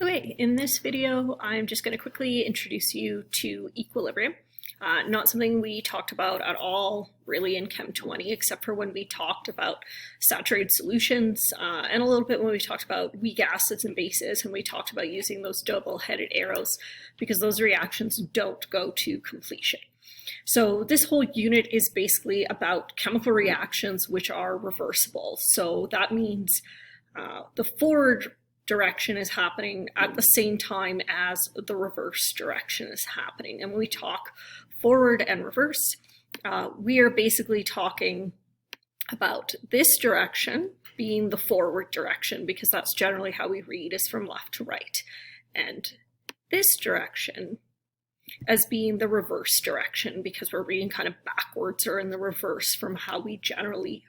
Okay, in this video, I'm just going to quickly introduce you to equilibrium. Not something we talked about at all really in Chem 20, except for when we talked about saturated solutions and a little bit when we talked about weak acids and bases, and we talked about using those double-headed arrows because those reactions don't go to completion. So this whole unit is basically about chemical reactions which are reversible. So that means the forward direction is happening at the same time as the reverse direction is happening. And when we talk forward and reverse, we are basically talking about this direction being the forward direction, because that's generally how we read, is from left to right. And this direction as being the reverse direction, because we're reading kind of backwards or in the reverse from how we generally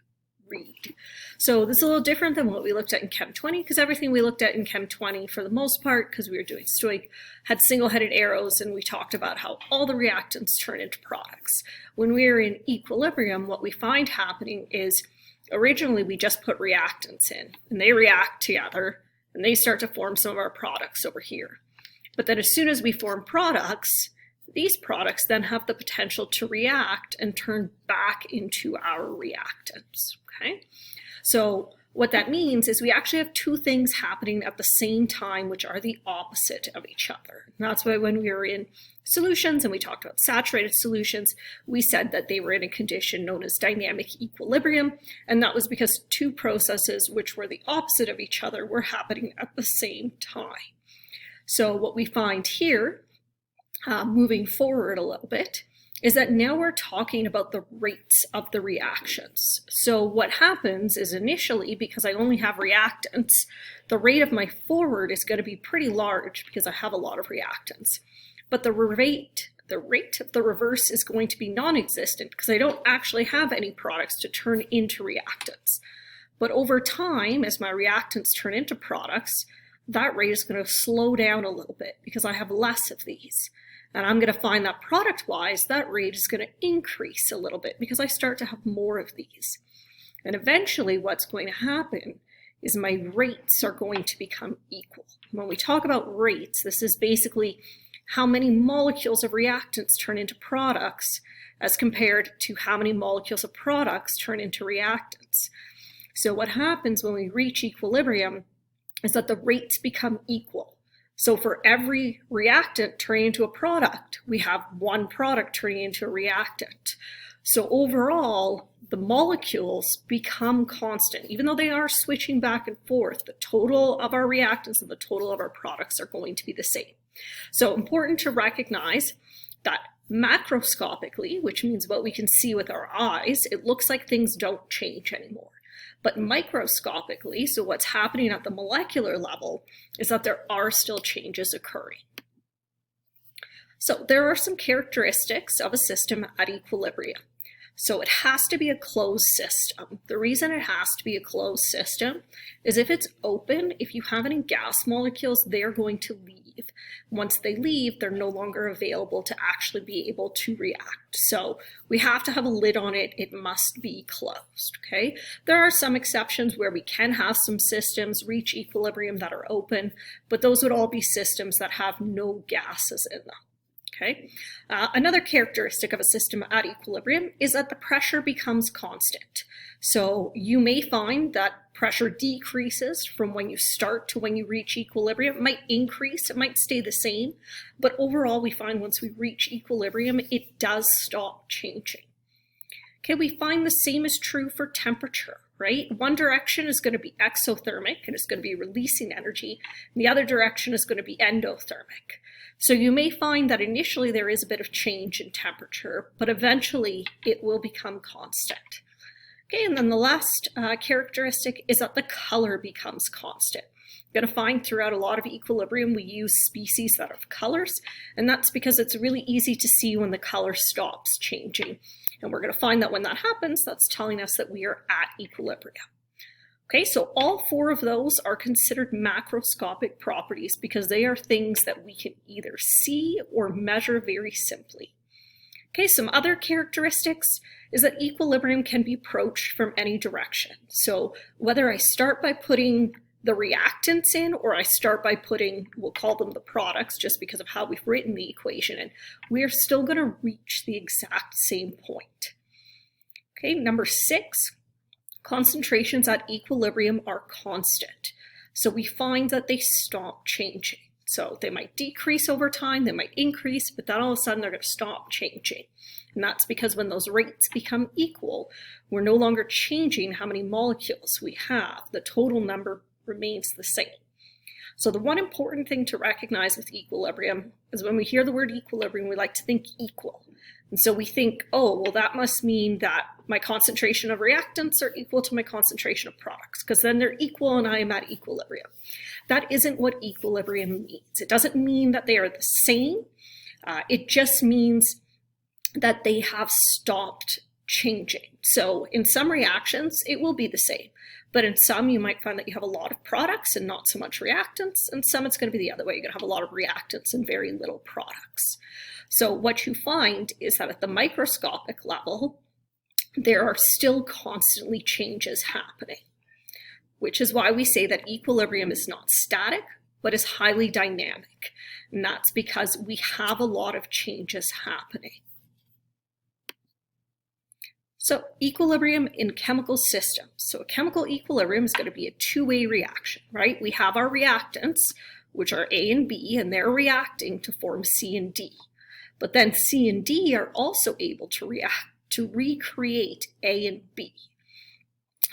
read. So this is a little different than what we looked at in Chem 20, because everything we looked at in Chem 20 for the most part, because we were doing stoic, had single-headed arrows, and we talked about how all the reactants turn into products. When we're in equilibrium, what we find happening is originally we just put reactants in, and they react together, and they start to form some of our products over here. But then as soon as we form products, these products then have the potential to react and turn back into our reactants, okay? So what that means is we actually have two things happening at the same time, which are the opposite of each other. And that's why when we were in solutions and we talked about saturated solutions, we said that they were in a condition known as dynamic equilibrium, and that was because two processes which were the opposite of each other were happening at the same time. So what we find here, moving forward a little bit, is that now we're talking about the rates of the reactions. So what happens is initially, because I only have reactants, the rate of my forward is going to be pretty large because I have a lot of reactants. But the rate of the reverse is going to be non-existent because I don't actually have any products to turn into reactants. But over time, as my reactants turn into products, that rate is going to slow down a little bit because I have less of these. And I'm going to find that product-wise, that rate is going to increase a little bit because I start to have more of these. And eventually what's going to happen is my rates are going to become equal. When we talk about rates, this is basically how many molecules of reactants turn into products as compared to how many molecules of products turn into reactants. So what happens when we reach equilibrium is that the rates become equal. So for every reactant turning into a product, we have one product turning into a reactant. So overall, the molecules become constant. Even though they are switching back and forth, the total of our reactants and the total of our products are going to be the same. So important to recognize that macroscopically, which means what we can see with our eyes, it looks like things don't change anymore. But microscopically, so what's happening at the molecular level, is that there are still changes occurring. So there are some characteristics of a system at equilibrium. So it has to be a closed system. The reason it has to be a closed system is if it's open, if you have any gas molecules, they're going to leave. Once they leave, they're no longer available to actually be able to react. So we have to have a lid on it. It must be closed, okay? There are some exceptions where we can have some systems reach equilibrium that are open, but those would all be systems that have no gases in them. Okay. Another characteristic of a system at equilibrium is that the pressure becomes constant. So you may find that pressure decreases from when you start to when you reach equilibrium. It might increase, it might stay the same, but overall we find once we reach equilibrium, it does stop changing. Okay, we find the same is true for temperature, right? One direction is going to be exothermic and it's going to be releasing energy, and the other direction is going to be endothermic. So you may find that initially there is a bit of change in temperature, but eventually it will become constant. Okay, and then the last characteristic is that the color becomes constant. You're going to find throughout a lot of equilibrium we use species that have colors, and that's because it's really easy to see when the color stops changing. And we're going to find that when that happens, that's telling us that we are at equilibrium. Okay, so all four of those are considered macroscopic properties because they are things that we can either see or measure very simply. Okay, some other characteristics is that equilibrium can be approached from any direction. So whether I start by putting the reactants in, or I start by putting, we'll call them the products just because of how we've written the equation in, we're still going to reach the exact same point. Okay, number 6, concentrations at equilibrium are constant. So we find that they stop changing. So they might decrease over time, they might increase, but then all of a sudden they're going to stop changing. And that's because when those rates become equal, we're no longer changing how many molecules we have. The total number remains the same. So the one important thing to recognize with equilibrium is when we hear the word equilibrium, we like to think equal. And so we think, oh, well, that must mean that my concentration of reactants are equal to my concentration of products, because then they're equal and I am at equilibrium. That isn't what equilibrium means. It doesn't mean that they are the same. It just means that they have stopped changing. So in some reactions, it will be the same. But in some, you might find that you have a lot of products and not so much reactants. And some, it's going to be the other way. You're going to have a lot of reactants and very little products. So what you find is that at the microscopic level, there are still constantly changes happening, which is why we say that equilibrium is not static, but is highly dynamic. And that's because we have a lot of changes happening. So equilibrium in chemical systems. So a chemical equilibrium is going to be a two-way reaction, right? We have our reactants, which are A and B, and they're reacting to form C and D. But then C and D are also able to react to recreate A and B.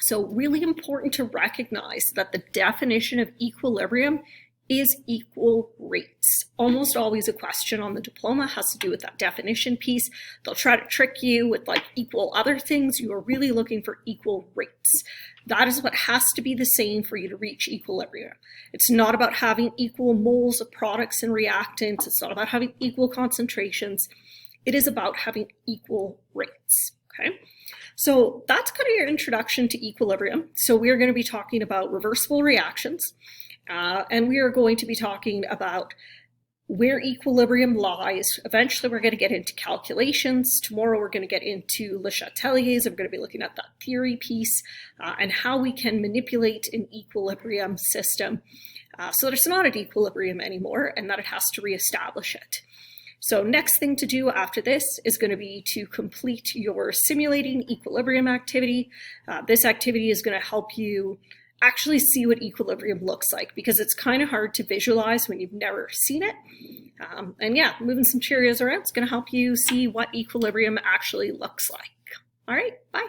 So really important to recognize that the definition of equilibrium is equal rates. Almost always a question on the diploma has to do with that definition piece. They'll try to trick you with like equal other things. You are really looking for equal rates. That is what has to be the same for you to reach equilibrium. It's not about having equal moles of products and reactants. It's not about having equal concentrations. It is about having equal rates, okay? So that's kind of your introduction to equilibrium. So we're going to be talking about reversible reactions. And we are going to be talking about where equilibrium lies. Eventually, we're going to get into calculations. Tomorrow, we're going to get into Le Chatelier's. I'm going to be looking at that theory piece and how we can manipulate an equilibrium system so that it's not at equilibrium anymore and that it has to reestablish it. So next thing to do after this is going to be to complete your simulating equilibrium activity. This activity is going to help you actually see what equilibrium looks like, because it's kind of hard to visualize when you've never seen it. And yeah, moving some Cheerios around is going to help you see what equilibrium actually looks like. All right, bye.